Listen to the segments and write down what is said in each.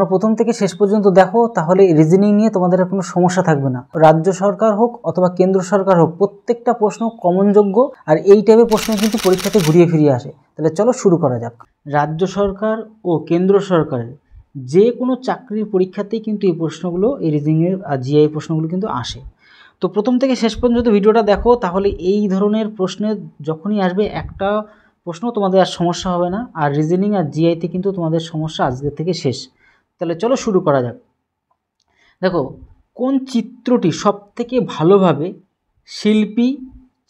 তোমরা প্রথম থেকে শেষ পর্যন্ত দেখো, তাহলে রিজনিং নিয়ে তোমাদের কোনো সমস্যা থাকবে না। রাজ্য সরকার হোক অথবা কেন্দ্র সরকার হোক, প্রত্যেকটা প্রশ্ন কমনযোগ্য, আর এই টাইপের প্রশ্ন কিন্তু পরীক্ষাতে ঘুরিয়ে ফিরিয়ে আসে। তাহলে চলো শুরু করা যাক। রাজ্য সরকার ও কেন্দ্র সরকারের যে কোনো চাকরির পরীক্ষাতেই কিন্তু এই প্রশ্নগুলো, এই রিজনিংয়ের আর জিআই প্রশ্নগুলো কিন্তু আসে। তো প্রথম থেকে শেষ পর্যন্ত ভিডিওটা দেখো, তাহলে এই ধরনের প্রশ্নের যখনই আসবে একটা প্রশ্ন তোমাদের আর সমস্যা হবে না। আর রিজনিং আর জিআইতে কিন্তু তোমাদের সমস্যা আজকের থেকে শেষ। তাহলে চলো শুরু করা যাক। দেখো, কোন চিত্রটি সবথেকে ভালোভাবে শিল্পী,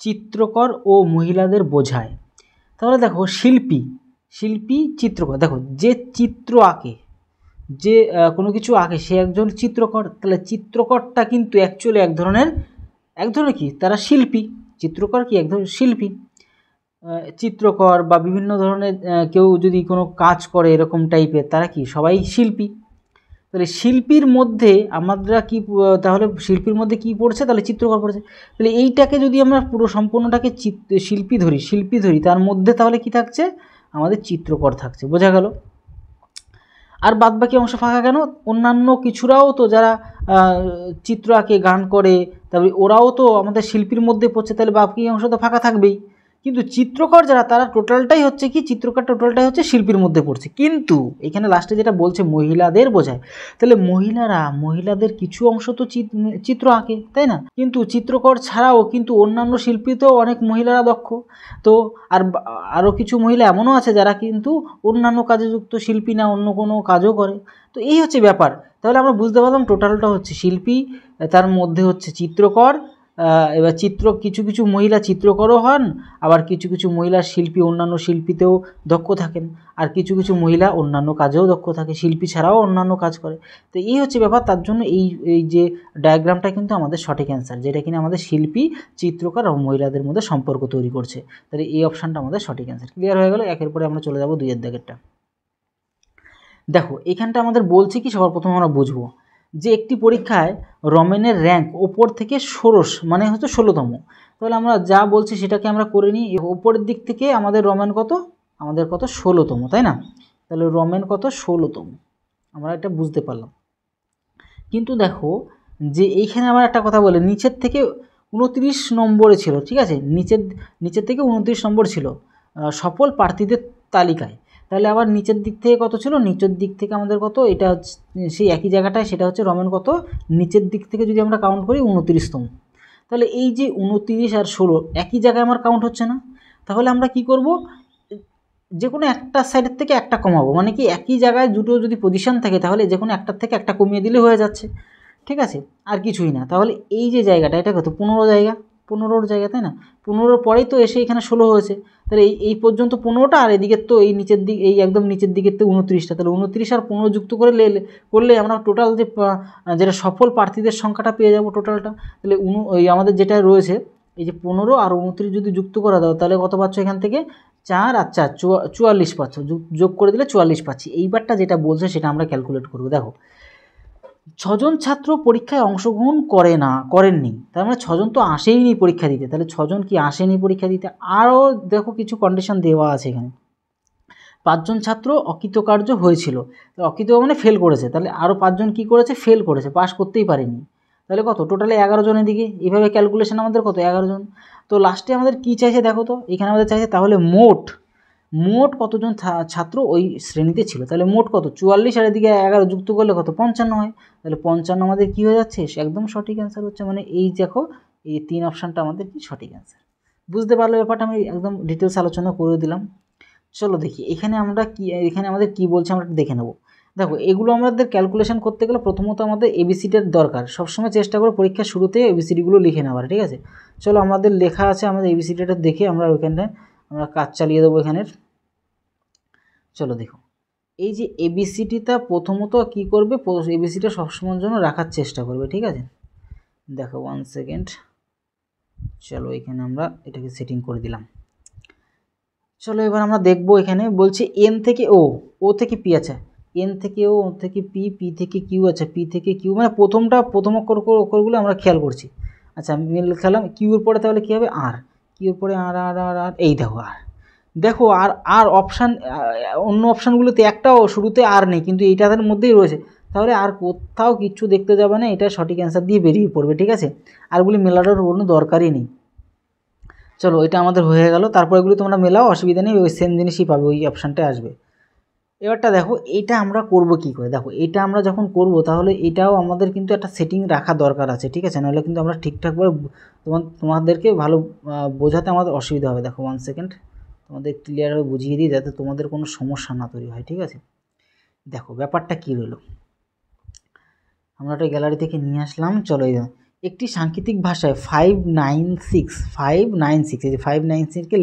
চিত্রকর ও মহিলাদের বোঝায়? তাহলে দেখো, শিল্পী চিত্রকর, দেখো যে চিত্র আঁকে, যে কোনো কিছু আঁকে সে একজন চিত্রকর। তাহলে চিত্রকরটা কিন্তু অ্যাকচুয়ালি এক ধরনের কি, তারা শিল্পী। চিত্রকর কি এক ধরনের শিল্পী। চিত্রকর বা বিভিন্ন ধরনের কেউ যদি কোনো কাজ করে এরকম টাইপের, তারা কি সবাই শিল্পী। তাহলে শিল্পীর মধ্যে আমরা কি, তাহলে শিল্পীর মধ্যে কি পড়ছে, তাহলে চিত্রকর পড়ছে। তাহলে এইটাকে যদি আমরা পুরো সম্পূর্ণটাকে শিল্পী ধরি, তার মধ্যে তাহলে কি থাকছে, আমাদের চিত্রকর থাকছে। বোঝা গেল? আর বাদ বাকি অংশ ফাঁকা কেন? অন্যান্য কিছুরাও তো যারা চিত্র আঁকে, গান করে, তারপরে ওরাও তো আমাদের শিল্পীর মধ্যে পড়ছে, তাহলে বাকি অংশ তো ফাঁকা থাকবেই। কিন্তু চিত্রকর যারা, তারা টোটালটাই হচ্ছে কি, চিত্রকর টোটালটাই হচ্ছে শিল্পীর মধ্যে পড়ছে। কিন্তু এখানে লাস্টে যেটা বলছে মহিলাদের বোঝায়, তাহলে মহিলাদের কিছু অংশ তো চিত্র আঁকে, তাই না? কিন্তু চিত্রকর ছাড়াও কিন্তু অন্যান্য শিল্পীতেও অনেক মহিলারা দক্ষ। তো আরও কিছু মহিলা এমনও আছে যারা কিন্তু অন্যান্য কাজে যুক্ত, শিল্পী না অন্য কোনো কাজও করে। তো এই হচ্ছে ব্যাপার। তাহলে আমরা বুঝতে পারলাম টোটালটা হচ্ছে শিল্পী, তার মধ্যে হচ্ছে চিত্রকর। এবার কিছু মহিলা চিত্রকরও হন, আবার কিছু মহিলা শিল্পী, অন্যান্য শিল্পীতেও দক্ষ থাকেন, আর কিছু মহিলা অন্যান্য কাজেও দক্ষ থাকে, শিল্পী ছাড়াও অন্যান্য কাজ করে। তো এই হচ্ছে ব্যাপার। তার জন্য এই যে ডায়াগ্রামটা কিন্তু আমাদের সঠিক অ্যান্সার, যেটা কিনা আমাদের শিল্পী, চিত্রকর এবং মহিলাদের মধ্যে সম্পর্ক তৈরি করছে। তাহলে এই অপশানটা আমাদের সঠিক অ্যান্সার। ক্লিয়ার হয়ে গেল? একের পরে আমরা চলে যাব 2 এর দাগেরটা। দেখো, এখানটা আমাদের বলছে কি, সবার প্রথমে আমরা বুঝবো যে একটি পরীক্ষায় রমেনের র্যাঙ্ক ওপর থেকে ষোড়শ, মানে হচ্ছে 16তম। তাহলে আমরা যা বলছি সেটাকে আমরা করে নিই। ওপরের দিক থেকে আমাদের রমেন কত, 16তম, তাই না? তাহলে রমেন কত, 16তম, আমরা এটা বুঝতে পারলাম। কিন্তু দেখো যে এইখানে আবার একটা কথা বলে, নিচের থেকে 29 নম্বরে ছিল, ঠিক আছে? নিচের থেকে 29 নম্বর ছিল সফল প্রার্থীদের তালিকায়। তাহলে আবার নিচের দিক থেকে কত ছিল, নিচের দিক থেকে আমাদের কত, এটা হচ্ছে সেই একই জায়গাটায়, সেটা হচ্ছে রমেন কত, নিচের দিক থেকে যদি আমরা কাউন্ট করি 29তম। তাহলে এই যে 29 আর 16 একই জায়গায় আমার কাউন্ট হচ্ছে না। তাহলে আমরা কি করব, যে কোনো একটা সাইডের থেকে একটা কমাবো, মানে কি একই জায়গায় দুটো যদি পজিশন থাকে, তাহলে যে কোনো একটার থেকে একটা কমিয়ে দিলে হয়ে যাচ্ছে, ঠিক আছে? আর কিছুই না। তাহলে এই যে জায়গাটা, এটা কত, 15 জায়গা, তাই না? 15 পরেই তো এসে এখানে 16 হয়েছে। তাহলে এই পর্যন্ত 15টা, আর এদিকের তো এই নিচের দিক, এই একদম নিচের দিকের তো 29টা। তাহলে 29 আর 15 যুক্ত করলে আমরা টোটাল যেটা সফল প্রার্থীদের সংখ্যাটা পেয়ে যাব টোটালটা। তাহলে আমাদের যেটা রয়েছে, এই যে 15 আর 29 যদি যুক্ত করা দাও, তাহলে কত পাচ্ছ এখান থেকে, 4 আর 4 44 পাচ্ছ, যোগ করে দিলে 44 পাচ্ছি। এইবারটা যেটা বলছে সেটা আমরা ক্যালকুলেট করবো। দেখো, 6 জন ছাত্র পরীক্ষায় অংশগ্রহণ করেননি, তার মানে 6 জন তো আসেইনি পরীক্ষা দিতে। তাহলে 6 জন কি আসেনি পরীক্ষা দিতে? আরও দেখো কিছু কন্ডিশন দেওয়া আছে এখানে। 5 জন ছাত্র অকৃতকার্য হয়েছিল, অকৃতকার্য মানে ফেল করেছে। তাহলে আরও 5 জন কী করেছে, ফেল করেছে, পাস করতেই পারেনি। তাহলে কত, টোটালে 11 জনের দিকে। এইভাবে ক্যালকুলেশন আমাদের কত, 11 জন। তো লাস্টে আমাদের কী চাইছে দেখো তো, এখানে আমাদের চাইছে তাহলে মোট কতজন ছাত্র ওই শ্রেণীতে ছিল। তাহলে মোট কত, 44, আর এদিকে 11 যুক্ত করলে কত, 55 হয়। তাহলে 55 আমাদের কী হয়ে যাচ্ছে, একদম সঠিক অ্যান্সার হচ্ছে। মানে এই দেখো, এই 3 অপশানটা আমাদের কি সঠিক অ্যান্সার। বুঝতে পারলে ব্যাপারটা? আমি একদম ডিটেলস আলোচনা করে দিলাম। চলো দেখি এখানে আমাদের কি বলছে, আমরা দেখে নেব। দেখো, এগুলো আমাদের ক্যালকুলেশন করতে গেলে প্রথমত আমাদের এবিসিডির দরকার। সবসময় চেষ্টা করো পরীক্ষার শুরুতে এবিসিডিগুলো লিখে নেওয়ার, ঠিক আছে? চলো, আমাদের লেখা আছে, আমাদের এবিসিডিটা দেখে আমরা ওইখানটায় আমরা কাজ চালিয়ে দেবো এখানের। চলো দেখো, এই যে এবিসিডিটা প্রথমত কি করবে, এবিসিডিটা সবসময়ের জন্য রাখার চেষ্টা করবে, ঠিক আছে? দেখো 1 সেকেন্ড। চলো, এখানে আমরা এটাকে সেটিং করে দিলাম। চলো, এবার আমরা দেখবো, এখানে বলছে এন থেকে ও থেকে পি আছে, এন থেকে ও থেকে পি থেকে কিউ আছে, পি থেকে কিউ, মানে প্রথম অক্ষরগুলো আমরা খেয়াল করছি। আচ্ছা, আমি খেলাম কিউর পরে, তাহলে কী হবে, আর কিউর পরে আর আর আর আর এই দেখো আর। দেখো আর আর অপশান অন্য অপশানগুলোতে একটাও শুরুতে আর নেই, কিন্তু এইটাদের মধ্যেই রয়েছে, তাহলে আর কোথাও কিচ্ছু দেখতে যাবে না, এটা সঠিক অ্যান্সার দিয়ে বেরিয়ে পড়বে। ঠিক আছে, আরগুলি মেলানোর কোনো দরকারই নেই। চলো এটা আমাদের হয়ে গেল, তারপর এগুলি তোমরা মেলাও, অসুবিধা নেই, ওই সেম জিনিসই পাবে, ওই অপশানটা আসবে। এবারটা দেখো এটা আমরা করব কি করে। দেখো এটা আমরা যখন করব তাহলে এটাও আমাদের কিন্তু একটা সেটিং রাখা দরকার আছে। ঠিক আছে, নাহলে কিন্তু আমরা ঠিকঠাকভাবে তোমাদেরকে ভালো বোঝাতে আমাদের অসুবিধা হবে। দেখো 1 সেকেন্ড, তোমাদের ক্লিয়ারভাবে বুঝিয়ে দিই যাতে তোমাদের কোনো সমস্যা না তৈরি হয়। ঠিক আছে, দেখো ব্যাপারটা কী রইল, আমরা একটা গ্যালারি থেকে নিয়ে আসলাম। চলো একটি সাংকেতিক ভাষায় 596 এই যে 596কে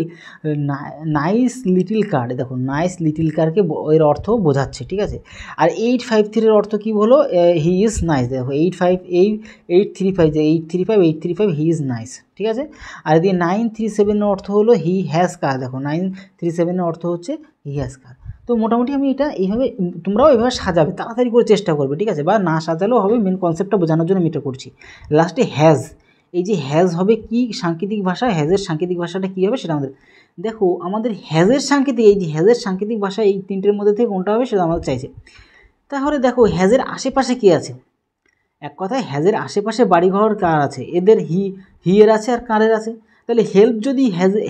নাইস লিটিল কার, দেখো নাইস লিটিল কারকে এর অর্থ বোঝাচ্ছে। ঠিক আছে, আর 853 অর্থ কী হলো, হি ইজ নাইস। দেখো 835 যে 835 হি ইজ নাইস। ঠিক আছে, আর এদিকে 937 অর্থ হলো হি হ্যাজ কার। দেখো 937 অর্থ হচ্ছে হি হ্যাজ কার। তো মোটামুটি আমি এটা এইভাবে, তোমরাও এইভাবে সাজাবে, তাড়াতাড়ি করে চেষ্টা করবে। ঠিক আছে, বা না সাজালেও হবে, মেন কনসেপ্টটা বোঝানোর জন্য আমি এটা করছি। লাস্টে হ্যাজ, এই যে হ্যাজ হবে কি সাংকেতিক ভাষা, হ্যাজের সাংকেতিক ভাষাটা কী হবে সেটা আমাদের দেখো। আমাদের হ্যাজের সাংকেতিক, এই যে হ্যাজের সাংকেতিক ভাষা এই তিনটের মধ্যে থেকে কোনটা হবে সেটা আমাদের চাইছে। তাহলে দেখো হ্যাজের আশেপাশে কী আছে, এক কথায় হ্যাজের আশেপাশে বাড়িঘর কার আছে, এদের হি এর আছে আর কারের আছে। তাহলে হেল্প যদি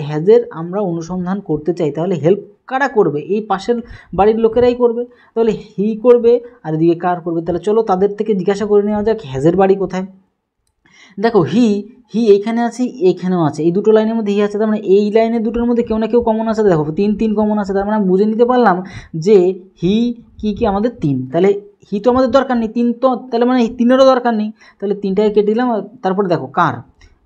হ্যাজের আমরা অনুসন্ধান করতে চাই তাহলে হেল্প কারা করবে, এই পাশের বাড়ির লোকেরাই করবে। তাহলে হি করবে আর এদিকে কার করবে। তাহলে চলো তাদের থেকে জিজ্ঞাসা করে নেওয়া যাক হ্যাজের বাড়ি কোথায়। দেখো হি এইখানে আছে, এইখানেও আছে, এই দুটো লাইনের মধ্যে হি আছে, তার মানে এই লাইনের দুটোর মধ্যে কেউ না কেউ কমন আছে। দেখো 3 কমন আছে, তার মানে বুঝে নিতে পারলাম যে হি কি আমাদের 3। তাহলে হি তো আমাদের দরকার নেই, 3 তো, তাহলে মানে 3-এরও দরকার নেই, তাহলে 3টাকে কেটে দিলাম। তারপরে দেখো কার,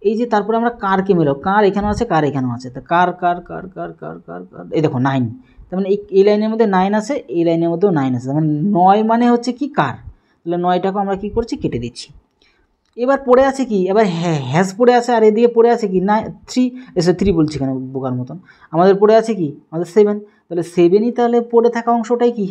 এই যে তারপরে আমরা কারকে মেলাও, কার এখানেও আছে, কার এখানেও আছে, তা কার কার কার কার কার কার কার এই দেখো 9, তার মানে এই লাইনের মধ্যে 9 আছে, এই লাইনের মধ্যেও 9 আছে, তার মানে 9 মানে হচ্ছে কি কার। তাহলে 9টাকে আমরা কী করছি, কেটে দিচ্ছি। এবার পড়ে আছে কি, এবার হ্যাজ পড়ে আছে, আর এদিকে পড়ে আছে কি না 3, এসে 3 বলছি কেন বোকার মতন, আমাদের পড়ে আছে কি আমাদের 7, তাহলে 7ই তাহলে পড়ে থাকা অংশটাই কি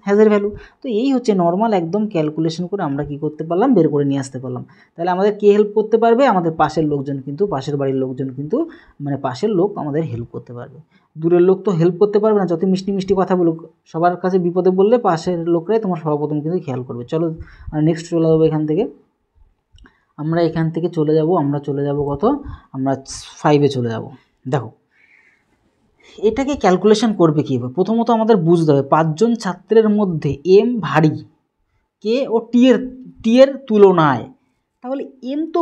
হ্যাজের ভ্যালু। তো এই হচ্ছে নর্মাল একদম ক্যালকুলেশন করে আমরা কি করতে পারলাম, বের করে নিয়ে আসতে পারলাম। তাহলে আমাদের কে হেল্প করতে পারবে, আমাদের পাশের লোকজন, কিন্তু পাশের বাড়ির লোকজন কিন্তু মানে পাশের লোক আমাদের হেল্প করতে পারবে। দূরের লোক তো হেল্প করতে পারবে না, যত মিষ্টি মিষ্টি কথা বলুক, সবার কাছে বিপদে বললে পাশের লোকরাই তোমার সর্বপ্রথম কিন্তু খেয়াল করবে। চলো নেক্সট চলে যাবো এখান থেকে, আমরা এখান থেকে চলে যাব, আমরা চলে যাব কত, আমরা 5-এ চলে যাব। দেখো এটাকে ক্যালকুলেশন করবে কীভাবে, প্রথমত আমাদের বুঝতে হবে 5 জন ছাত্রের মধ্যে এম ভারী কে ও টি এর তুলনায়। তাহলে এম তো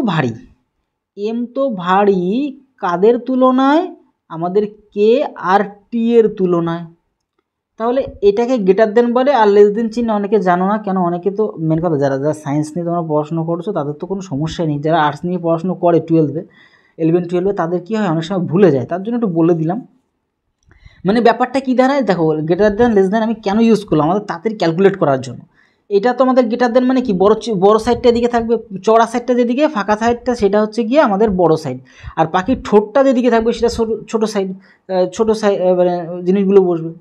ভারী কাদের তুলনায়, আমাদের কে আর টি এর তুলনায়। তাহলে এটাকে গ্রেটার দেন বলে, আর লেস দেন চিহ্ন অনেকে জানো না কেন, অনেকে তো মেন কথা যারা সায়েন্স নিয়ে তোমরা পড়াশোনা করছো তাদের তো কোনো সমস্যাই নেই, যারা আর্টস নিয়ে পড়াশোনা করে 11-12 তাদের কী হয় অনেক সময় ভুলে যায়, তার জন্য একটু বলে দিলাম। মানে ব্যাপারটা কী দাঁড়ায়, দেখো গ্রেটার দেন লেস দেন আমি কেন ইউজ করলাম, আমাদের তাড়াতাড়ি ক্যালকুলেট করার জন্য। এটা তো আমাদের গ্রেটার দেন মানে কি, বড় সাইডটা এদিকে থাকবে, চড়া সাইডটা যেদিকে, ফাঁকা সাইডটা সেটা হচ্ছে গিয়ে আমাদের বড় সাইড, আর পাখির ঠোঁটটা যেদিকে থাকবে সেটা ছোটো সাইড, মানে জিনিসগুলো বসবে।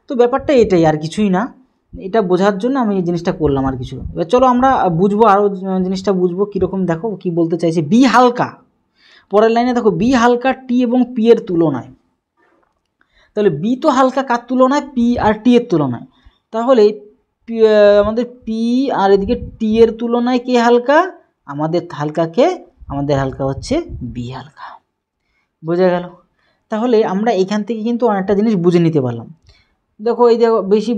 তো ব্যাপারটা এটাই, আর কিছুই না, এটা বোঝার জন্য আমি এই জিনিসটা করলাম, আর কিছু। এবার চলো আমরা বুঝবো, আরও জিনিসটা বুঝবো কীরকম। দেখো কি বলতে চাইছে, বি হালকা, পরের লাইনে দেখো বি হালকা টি এবং পি এর তুলনায়। তাহলে বি তো হালকা কার তুলনায়, পি আর টি এর তুলনায়। তাহলে আমাদের পি আর এদিকে টি এর তুলনায় কে হালকা, আমাদের হালকা হচ্ছে বি হালকা। বোঝা গেল? তাহলে আমরা এখান থেকে কিন্তু অনেকটা জিনিস বুঝে নিতে পারলাম। দেখো এই দেখো বেশি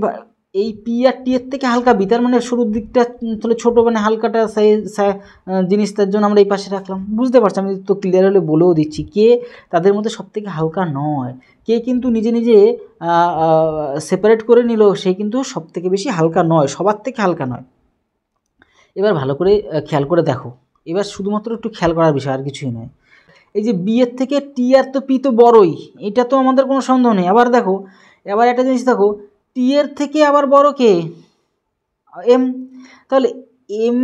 এই পি আর টি এর থেকে হালকা বি, তার মানে শুরুর দিকটা তাহলে ছোটো, মানে হালকাটা জিনিসটার জন্য আমরা এই পাশে রাখলাম। বুঝতে পারছি, আমি তো ক্লিয়ার হলে বলেও দিচ্ছি কে তাদের মধ্যে সবথেকে হালকা নয়, কে কিন্তু নিজে নিজে সেপারেট করে নিল, সে কিন্তু সবথেকে বেশি হালকা নয়, সবার থেকে হালকা নয়। এবার ভালো করে খেয়াল করে দেখো, এবার শুধুমাত্র একটু খেয়াল করার বিষয়, আর কিছুই নয়। এই যে বি এর থেকে টি আর তো পি তো বড়ই, এটা তো আমাদের কোনো সন্দেহ নেই। আবার দেখো, এবার একটা জিনিস দেখো, টি এর থেকে আবার বড় কে, এম। তাহলে এম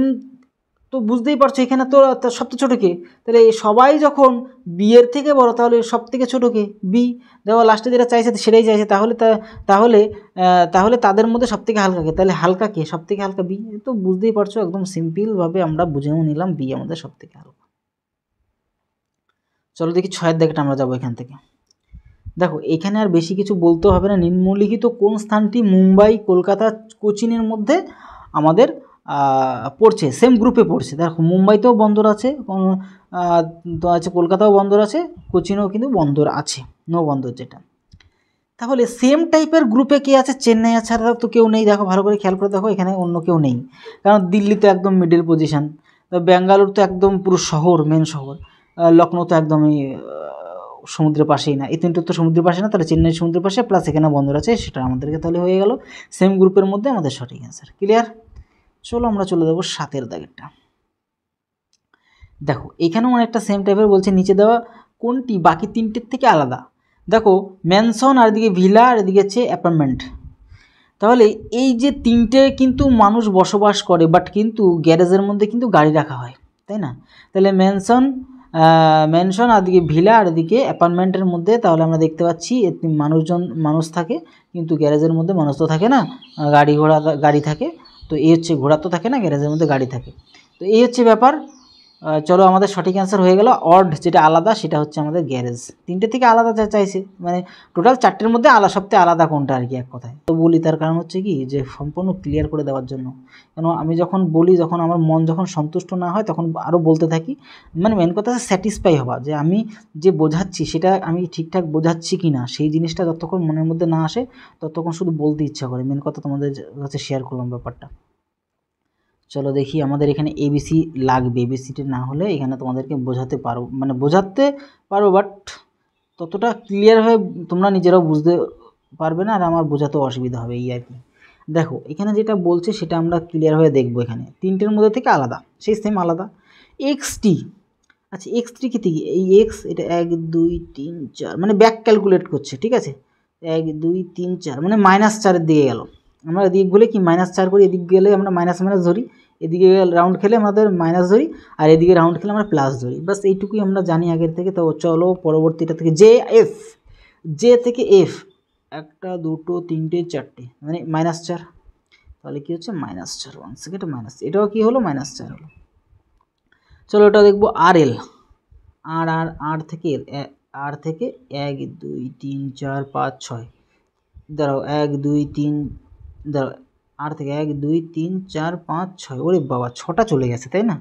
তো বুঝতেই পারছো এখানে তো সবচেয়ে ছোটো কে, তাহলে সবাই যখন বি এর থেকে বড় তাহলে সব থেকে ছোটো কে, বি। দেখো লাস্টে যেটা চাইছে সেটাই চাইছে, তাহলে তাদের মধ্যে সব থেকে হালকা কে, তাহলে হালকা কে, সব থেকে হালকা বি। তো বুঝতেই পারছো একদম সিম্পলভাবে আমরা বুঝেও নিলাম বি আমাদের সব থেকে হালকা। চলো দেখি 6-এর দিকটা আমরা যাবো এখান থেকে। দেখো এখানে আর বেশি কিছু বলতে হবে না, নিম্নলিখিত কোন স্থানটি মুম্বাই, কলকাতা, কোচিনের মধ্যে আমাদের পড়ছে, সেম গ্রুপে পড়ছে। দেখো মুম্বাইতেও বন্দর আছে, তো আছে কলকাতাও বন্দর আছে, কোচিনেও কিন্তু বন্দর আছে, নো বন্দর যেটা। তাহলে সেম টাইপের গ্রুপে কে আছে? চেন্নাই ছাড়া তো কেউ নেই। দেখো ভালো করে খেয়াল করে দেখো, এখানে অন্য কেউ নেই, কারণ দিল্লি তো একদম মিডল পজিশান, ব্যাঙ্গালোর তো একদম পুরো শহর, মেন শহর, লখনৌ তো একদমই সমুদ্রের পাশেই না, এই তিনটে তো সমুদ্রের পাশে না, তাহলে চেন্নাই সমুদ্রের পাশে, প্লাস এখানে বন্দর আছে, সেটা আমাদেরকে তাহলে হয়ে গেল সেম গ্রুপের মধ্যে আমাদের সঠিক অ্যান্সার। ক্লিয়ার? চলো আমরা চলে যাবো 7 দাগেরটা। দেখো এখানেও অনেকটা সেম টাইপের বলছে, নিচে দেওয়া কোনটি বাকি তিনটের থেকে আলাদা? দেখো ম্যানশন, আর এদিকে ভিলা, আর এদিকে হচ্ছে অ্যাপার্টমেন্ট। তাহলে এই যে তিনটে কিন্তু মানুষ বসবাস করে, বাট কিন্তু গ্যারেজের মধ্যে কিন্তু গাড়ি রাখা হয়, তাই না? তাহলে ম্যানশন আর এদিকে ভিলা আর এদিকে অ্যাপার্টমেন্টের মধ্যে তাহলে আমরা দেখতে পাচ্ছি মানুষ থাকে, কিন্তু গ্যারেজের মধ্যে মানুষ তো থাকে না, গাড়ি থাকে। তো এই হচ্ছে, ঘোড়া তো থাকে না, গ্যারেজের মধ্যে গাড়ি থাকে। তো এই হচ্ছে ব্যাপার। চলো আমাদের সঠিক অ্যান্সার হয়ে গেল অড, যেটা আলাদা সেটা হচ্ছে আমাদের গ্যারেজ। তিনটে থেকে আলাদা চাইছে, মানে টোটাল 4টের মধ্যে সবথেকে আলাদা কোনটা আর কি, এক কথায়। তো বলি তার কারণ হচ্ছে কি, যে সম্পূর্ণ ক্লিয়ার করে দেওয়ার জন্য। কেন আমি যখন বলি, যখন আমার মন যখন সন্তুষ্ট না হয় তখন আরও বলতে থাকি, মানে মেন কথা হচ্ছে স্যাটিসফাই হওয়া, যে আমি যে বোঝাচ্ছি সেটা আমি ঠিকঠাক বোঝাচ্ছি কি না, সেই জিনিসটা যতক্ষণ মনের মধ্যে না আসে ততক্ষণ শুধু বলতে ইচ্ছা করে। মেন কথা তোমাদের কাছে শেয়ার করলাম ব্যাপারটা। চলো দেখি, আমাদের এখানে এবিসি লাগবে, এবিসিটি না হলে এখানে তোমাদেরকে বোঝাতে পারো, বাট ততটা ক্লিয়ারভাবে তোমরা নিজেরাও বুঝতে পারবে না, আর আমার বোঝাতেও অসুবিধা হবে, এই আর কি। দেখো এখানে যেটা বলছে সেটা আমরা ক্লিয়ারভাবে দেখবো। এখানে তিনটের মধ্যে থেকে আলাদা, সেই সেম আলাদা এক্সটি। আচ্ছা এক্সটি কি থেকে, এই এক্স এটা 1 2 3 4 মানে ব্যাক ক্যালকুলেট করছে, ঠিক আছে। 1 2 3 4 মানে -4-এর দিকে গেল। আমরা এদিক গেলে কি -4 করি, এদিক গেলে আমরা মাইনাস ধরি, এদিকে রাউন্ড খেলে আমাদের মাইনাস ধরি, আর এদিকে রাউন্ড খেলে আমরা প্লাস ধরি, বাস এইটুকুই আমরা জানি আগের থেকে। তো চলো পরবর্তীটা থেকে জে থেকে এফ 1 2 3 4 মানে -4, তাহলে কি হচ্ছে -4, 1 সেকেন্ড মাইনাস, এটাও কি হলো -4 হলো। চলো এটা দেখবো আর এল, আর থেকে 1 2 3 4 5 6, দাঁড়াও 1 2 3, দাঁড়াও আর থেকে 1 2 3 4 5 6, ওরে বাবা 6টা চলে গেছে, তাই না?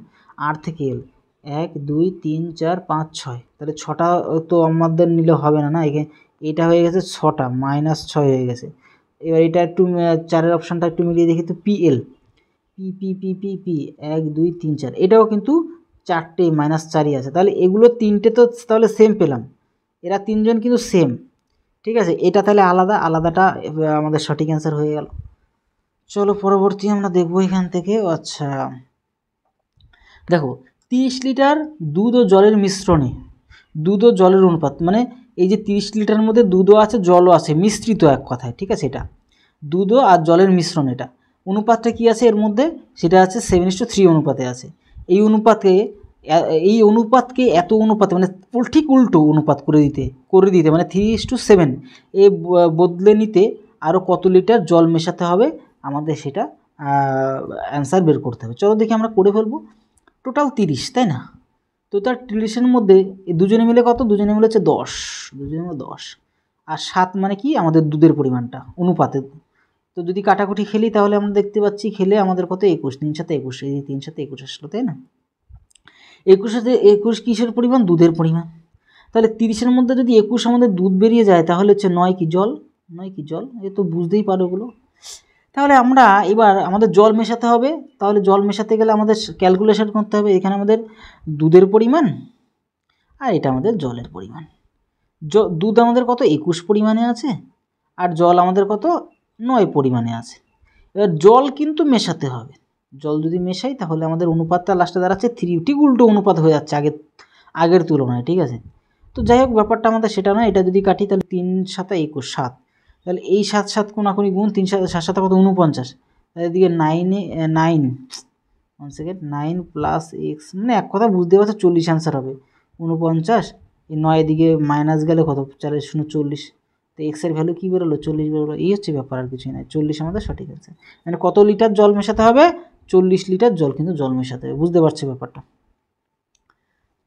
আর থেকে এল 1 2 3 4 5 6, তাহলে 6টা তো আমাদের নিলে হবে না, এখানে এটা হয়ে গেছে 6টা, -6 হয়ে গেছে। এবার এটা একটু 4-এর অপশানটা একটু মিলিয়ে দেখি তো, পিএল পি 1 2 3 4, এটাও কিন্তু 4টে -4ই আছে, তাহলে এগুলো তিনটে তো তাহলে সেম পেলাম, এরা তিনজন কিন্তু সেম, ঠিক আছে। এটা তাহলে আলাদাটা আমাদের সঠিক অ্যান্সার হয়ে গেল। চলো পরবর্তী আমরা দেখবো এখান থেকে। আচ্ছা দেখো 30 লিটার দুধ ও জলের মিশ্রণে দুধ ও জলের অনুপাত, মানে এই যে 30 লিটারের মধ্যে দুধও আছে জলও আছে, মিশ্রিত এক কথায়, ঠিক আছে। এটা দুধ আর জলের মিশ্রণ, এটা অনুপাতটা কি আছে এর মধ্যে, সেটা আছে 7:3 অনুপাতে আছে। এই অনুপাতকে এত অনুপাতে মানে ঠিক উল্টো অনুপাত করে দিতে মানে 3:7 এ বদলে নিতে আরও কত লিটার জল মেশাতে হবে, আমাদের সেটা অ্যান্সার বের করতে হবে। চলো দেখি আমরা করে ফেলবো। টোটাল 30, তাই না? তো তার 30-এর মধ্যে দুজনে মিলে কত, দুজনে মিলে হচ্ছে 10, দুজনে মিলে 10, আর 7 মানে কি আমাদের দুধের পরিমাণটা অনুপাতে। তো যদি কাটাকুটি খেলি তাহলে আমরা দেখতে পাচ্ছি খেলে আমাদের কত 21, 3 7 21, এই 3 7 21 আসলো, তাই না? 21 কিসের পরিমাণ, দুধের পরিমাণ। তাহলে 30-এর মধ্যে যদি 21 আমাদের দুধ বেরিয়ে যায় তাহলে হচ্ছে 9 কি জল, এ তো বুঝতেই পারো এগুলো। তাহলে আমরা এবার আমাদের জল মেশাতে হবে, তাহলে জল মেশাতে গেলে আমাদের ক্যালকুলেশন করতে হবে, এখানে আমাদের দুধের পরিমাণ আর এটা আমাদের জলের পরিমাণ। দুধ আমাদের কত 21 পরিমাণে আছে, আর জল আমাদের কত 9 পরিমাণে আছে। এবার জল কিন্তু মেশাতে হবে, জল যদি মেশাই তাহলে আমাদের অনুপাতটা লাস্টে দাঁড়াচ্ছে 3, ঠিক উল্টো অনুপাত হয়ে যাচ্ছে আগের তুলনায়, ঠিক আছে। তো যাই হোক ব্যাপারটা আমাদের সেটা নয়, এটা যদি কাটি তাহলে 3 7 21 7, তাহলে এই 7 7 কোনাকুনি গুণ 3 7 7 7 কত 49, তাহলে এদিকে 9 1 সেকেন্ড 9 প্লাস এক্স, মানে এক কথা বুঝতে পারছো 40 অ্যান্সার হবে। 49, এই 9 দিকে মাইনাস গেলে কত 4 0 40, তো এক্সের ভ্যালু কী বেরোলো 40 বেরোলো। এই হচ্ছে ব্যাপার, আর কিছুই নয়। 40 আমাদের সঠিক অ্যান্সার। মানে কত লিটার জল মেশাতে হবে, 40 লিটার জল কিন্তু জল মেশাতে হবে, বুঝতে পারছো ব্যাপারটা।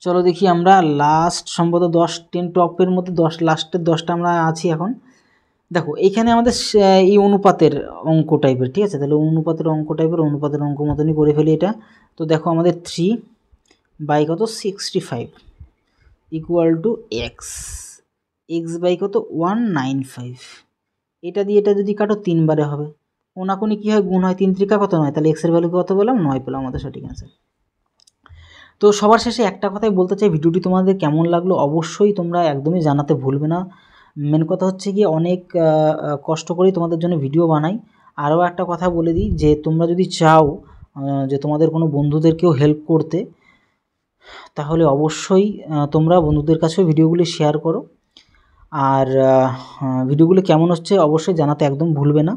চলো দেখি আমরা লাস্ট সম্ভবত 10 টপের মধ্যে লাস্টের 10টা আমরা আছি এখন। দেখো এইখানে আমাদের এই অনুপাতের অঙ্ক টাইপের, ঠিক আছে, তাহলে অনুপাতের অঙ্ক মতনই করে ফেলি এটা। তো দেখো আমাদের 3/65 ইকুয়াল টু এক্স বাই কত 195। এটা দিয়ে এটা যদি কাটো 3 বারে হবে, কোনাকুনি কী হয়, গুণ হয়, 3 ত্রিকা কত 9, তাহলে এক্সের ভ্যালু কত পেলাম 9 পেলাম, আমাদের সঠিক অ্যান্সার। তো সবার শেষে একটা কথাই বলতে চাই, ভিডিওটি তোমাদের কেমন লাগলো অবশ্যই তোমরা একদমই জানাতে ভুলবে না। মেন কথা হচ্ছে কি অনেক কষ্ট করেই তোমাদের জন্য ভিডিও বানাই। আরও একটা কথা বলে দিই যে তোমরা যদি চাও যে তোমাদের কোনো বন্ধুদেরকেও হেল্প করতে, তাহলে অবশ্যই তোমরা বন্ধুদের কাছেও ভিডিওগুলি শেয়ার করো। আর ভিডিওগুলো কেমন হচ্ছে অবশ্যই জানাতে একদম ভুলবে না।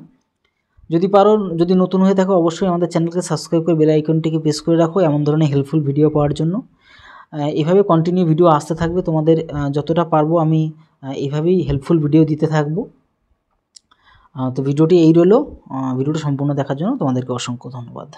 যদি পারো, যদি নতুন হয়ে থাকো অবশ্যই আমাদের চ্যানেলকে সাবস্ক্রাইব করে বেল আইকনটিকে প্রেস করে রাখো এমন ধরনের হেল্পফুল ভিডিও পাওয়ার জন্য। এভাবে কন্টিনিউ ভিডিও আসতে থাকবে, তোমাদের যতটা পারবো আমি এইভাবেই হেল্পফুল ভিডিও দিতে থাকবো। তো ভিডিওটি এই রইলো, ভিডিওটা সম্পূর্ণ দেখার জন্য তোমাদেরকে অসংখ্য ধন্যবাদ।